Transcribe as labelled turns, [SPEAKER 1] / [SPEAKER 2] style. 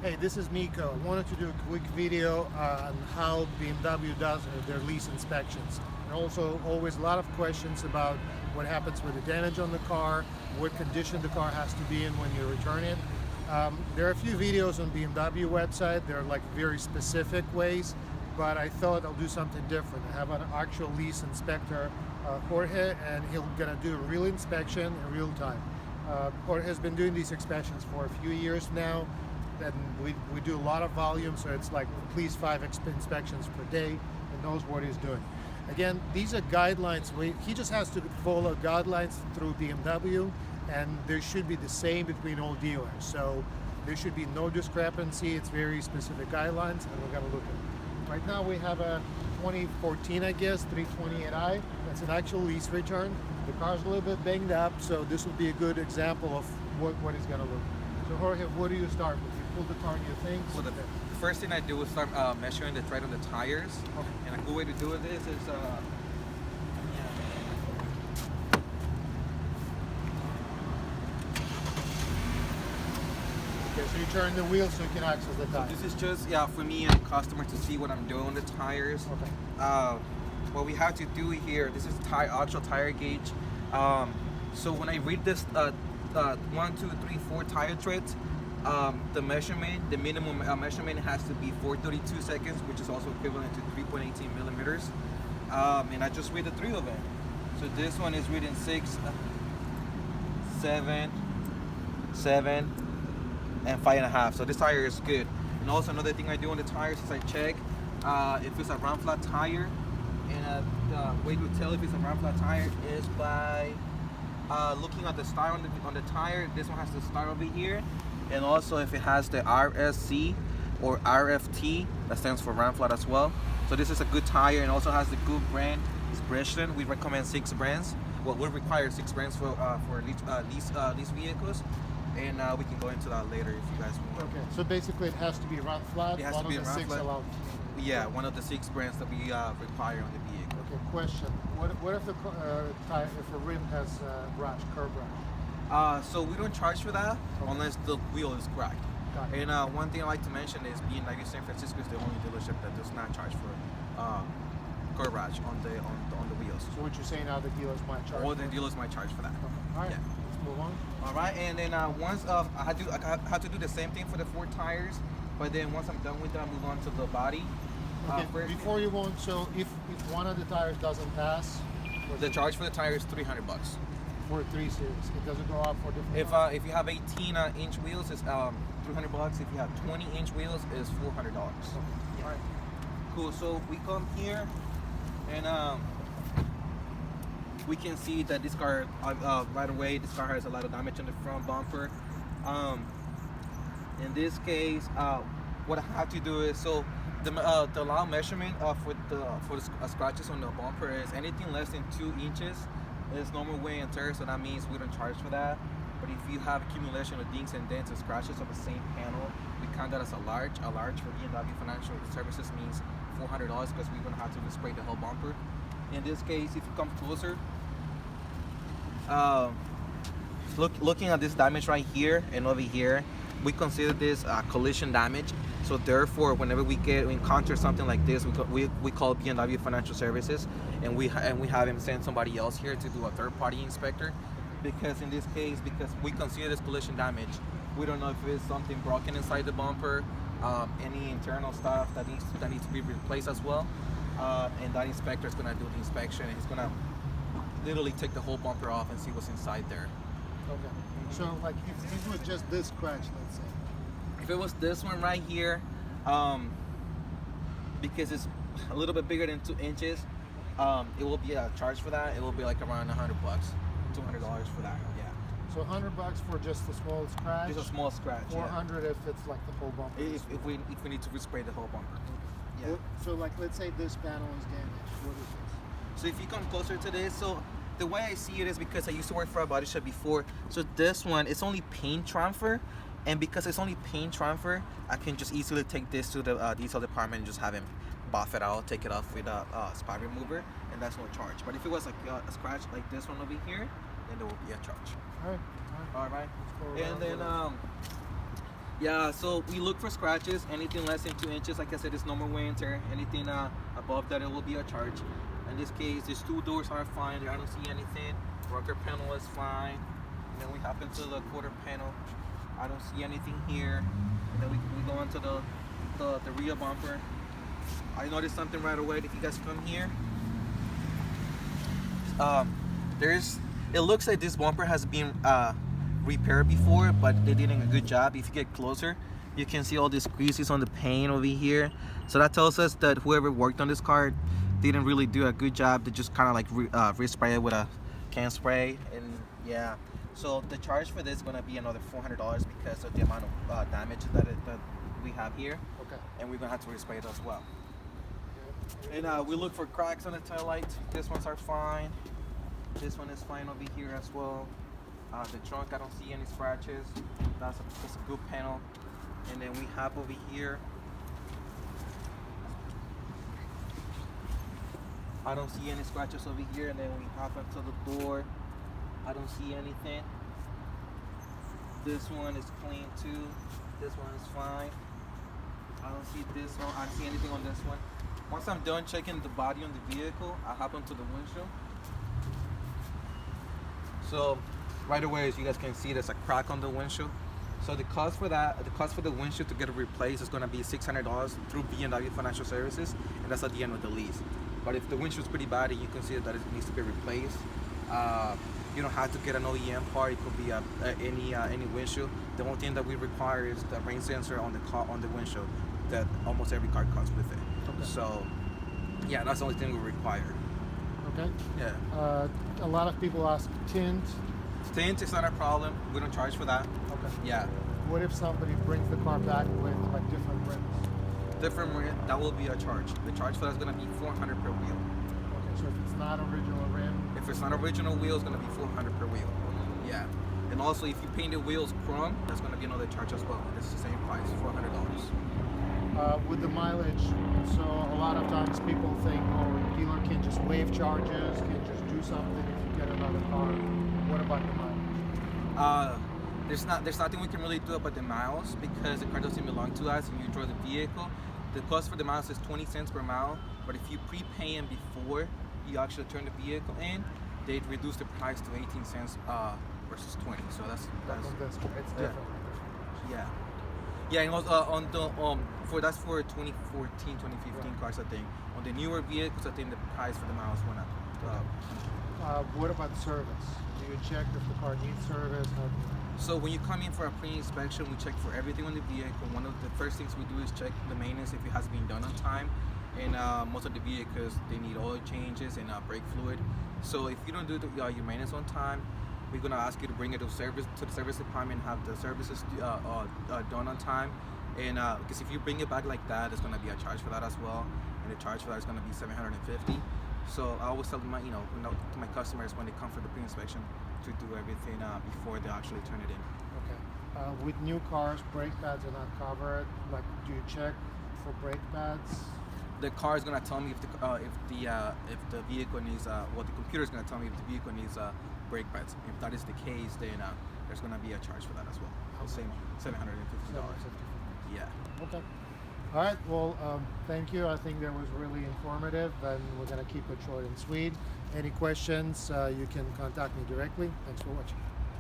[SPEAKER 1] Hey, this is Mico. I wanted to do a quick video on how BMW does their lease inspections. And also always a lot of questions about what happens with the damage on the car, what condition the car has to be in when you return it. There are a few videos on BMW website. They're like very specific ways, but I thought I'll do something different. I have an actual lease inspector, Jorge, and he's gonna do a real inspection in real time. Jorge has been doing these inspections for a few years now, and we do a lot of volume, so it's like at least 5 inspections per day, and knows what he's doing. Again, these are guidelines. He just has to follow guidelines through BMW, and there should be the same between all dealers. So there should be no discrepancy. It's very specific guidelines, and we're gonna look at it. Right now we have a 2014, I guess, 328i. That's an actual lease return. The car's a little bit banged up, so this will be a good example of what it's gonna look. So Jorge, what do you start with? You pull the car and you think?
[SPEAKER 2] So the first thing I do is start measuring the tread on the tires.
[SPEAKER 1] Okay.
[SPEAKER 2] And a good way to do this is
[SPEAKER 1] Okay, so you turn the wheel so you can access the tire.
[SPEAKER 2] this is just for me and the customer to see what I'm doing on the tires.
[SPEAKER 1] Okay.
[SPEAKER 2] What we have to do here, this is actual tire gauge. So when I read this 1, 2, 3, 4 tire treads, the minimum measurement has to be 432 seconds, which is also equivalent to 3.18 millimeters. And I just read the 3 of them. So this one is reading 6, 7, 7, and 5.5. So this tire is good. And also another thing I do on the tires is I check if it's a round flat tire. And the way to tell if it's a round flat tire is by looking at the star on the tire. This one has the star over here, and also if it has the RSC or RFT, that stands for round flat as well. So this is a good tire, and also has the good brand. It's Bridgestone. We recommend 6 brands. Well, we require 6 brands for lease vehicles, and we can go into that later if you guys want.
[SPEAKER 1] Okay, so basically it has to be round flat.
[SPEAKER 2] It has to be round
[SPEAKER 1] 6
[SPEAKER 2] flat.
[SPEAKER 1] allowed.
[SPEAKER 2] Yeah, one of the 6 brands that we require on the vehicle.
[SPEAKER 1] Okay, question. What if the tire, if a rim has curb rash?
[SPEAKER 2] So we don't charge for that unless the wheel is cracked.
[SPEAKER 1] Got it.
[SPEAKER 2] And one thing I like to mention is BMW San Francisco is the only dealership that does not charge for curb rash on the wheels.
[SPEAKER 1] So what you're saying now, the dealers might charge?
[SPEAKER 2] All the dealers might charge for that.
[SPEAKER 1] Okay. All right.
[SPEAKER 2] Yeah.
[SPEAKER 1] Let's move on.
[SPEAKER 2] All right, and then once I had to do the same thing for the 4 tires, but then once I'm done with that, I move on to the body.
[SPEAKER 1] Okay. Before you go on, so if one of the tires doesn't pass,
[SPEAKER 2] The charge for the tire is $300.
[SPEAKER 1] for 3 series, it doesn't go up for different.
[SPEAKER 2] If you have 18-inch wheels, it's $300. If you have 20-inch wheels, it's $400.
[SPEAKER 1] All right.
[SPEAKER 2] Cool. So we come here, and we can see that this car right away. This car has a lot of damage on the front bumper. In this case, what I have to do is the allowed measurement for the scratches on the bumper is anything less than 2 inches is normal wear and tear. So that means we don't charge for that. But if you have accumulation of dings and dents and scratches on the same panel, we count that as a large. A large for BMW Financial Services means $400 because we're gonna have to spray the whole bumper. In this case, if you come closer, looking at this damage right here and over here, we consider this collision damage. So therefore, whenever we encounter something like this, we call BMW Financial Services, and we have him send somebody else here to do a third-party inspector. Because in this case, because we consider this collision damage, we don't know if it's something broken inside the bumper, any internal stuff that needs to be replaced as well. And that inspector is gonna do the inspection, and he's gonna literally take the whole bumper off and see what's inside there.
[SPEAKER 1] Okay. So like if it was just this scratch, let's say.
[SPEAKER 2] If it was this one right here, because it's a little bit bigger than 2 inches, it will be a charge for that. It will be like around $100, $200 for that. Yeah.
[SPEAKER 1] So $100 for just a small scratch.
[SPEAKER 2] Just a small scratch.
[SPEAKER 1] 400 if it's like the whole bumper.
[SPEAKER 2] If we need to respray the whole bumper. Yeah.
[SPEAKER 1] So like let's say this panel is damaged. What is this?
[SPEAKER 2] So if you come closer to this, so the way I see it is because I used to work for a body shop before. So this one, it's only paint transfer. And because it's only paint transfer, I can just easily take this to the detail department and just have him buff it out, take it off with a spot remover, and that's no charge. But if it was like a scratch like this one over here, then there will be a charge.
[SPEAKER 1] All right.
[SPEAKER 2] All right. And then Yeah, so we look for scratches. Anything less than 2 inches, like I said, is no more wear and tear. Anything above that, it will be a charge. In this case, these 2 doors are fine. I don't see anything. Rocker panel is fine. And then we hop into the quarter panel. I don't see anything here. And then we go onto the rear bumper. I noticed something right away. If you guys come here, it looks like this bumper has been repaired before, but they did a good job. If you get closer, you can see all these creases on the paint over here. So that tells us that whoever worked on this car didn't really do a good job. They just kind of like respray it with a can spray. And yeah, so the charge for this is gonna be another $400 because of the amount of damage that we have here.
[SPEAKER 1] Okay.
[SPEAKER 2] And we're gonna have to respray it as well. And we look for cracks on the tail lights. This ones are fine. This one is fine over here as well. The trunk, I don't see any scratches. That's a good panel. And then we have over here, I don't see any scratches over here. And then we hop into the door. I don't see anything. This one is clean too. This one is fine. I don't see this one. I don't see anything on this one. Once I'm done checking the body on the vehicle, I hop into the windshield. So right away, as you guys can see, there's a crack on the windshield. So the cost for the windshield to get it replaced is going to be $600 through BMW Financial Services, and that's at the end of the lease. But if the windshield's pretty bad and you consider that it needs to be replaced, you don't have to get an OEM part. It could be any windshield. The only thing that we require is the rain sensor on the windshield that almost every car comes with it.
[SPEAKER 1] Okay.
[SPEAKER 2] So yeah, that's the only thing we require.
[SPEAKER 1] Okay.
[SPEAKER 2] Yeah.
[SPEAKER 1] A lot of people ask tint.
[SPEAKER 2] Tint is not a problem. We don't charge for that.
[SPEAKER 1] Okay.
[SPEAKER 2] Yeah.
[SPEAKER 1] What if somebody brings the car back with like different rims?
[SPEAKER 2] Different rim, that will be a charge. The charge for that is going to be $400 per wheel.
[SPEAKER 1] Okay, so if it's not original rim.
[SPEAKER 2] If it's not original wheel, it's going to be $400 per wheel. Yeah. And also, if you paint the wheels chrome, that's going to be another charge as well. It's the same price, $400.
[SPEAKER 1] With the mileage, so a lot of times people think, oh, dealer can just waive charges, can just do something if you get another car. What about the mileage?
[SPEAKER 2] There's nothing we can really do about the miles because the car doesn't belong to us and you draw the vehicle. The cost for the miles is 20 cents per mile, but if you prepay them before you actually turn the vehicle in, they'd reduce the price to 18 cents versus 20. So that's
[SPEAKER 1] It's different.
[SPEAKER 2] Yeah. Yeah, and also that's for 2014, 2015 cars, I think. On the newer vehicles, I think the price for the miles went up.
[SPEAKER 1] What about service? Do you check if the car needs service?
[SPEAKER 2] So when you come in for a pre-inspection, we check for everything on the vehicle. One of the first things we do is check the maintenance if it has been done on time. And most of the vehicles, they need oil changes and brake fluid. So if you don't do your maintenance on time, we're gonna ask you to bring it to the service department and have the services done on time. And because if you bring it back like that, there's gonna be a charge for that as well. And the charge for that is gonna be $750. So I always tell them, to my customers when they come for the pre-inspection to do everything before they actually turn it in.
[SPEAKER 1] Okay. With new cars, brake pads are not covered. Like, do you check for brake pads?
[SPEAKER 2] The car is gonna tell me if the vehicle needs the computer is gonna tell me if the vehicle needs brake pads. If that is the case, then there's gonna be a charge for that as well. The same $750. Yeah.
[SPEAKER 1] Okay. All right. Well, thank you. I think that was really informative, and we're gonna keep it short and sweet. Any questions? You can contact me directly. Thanks for watching.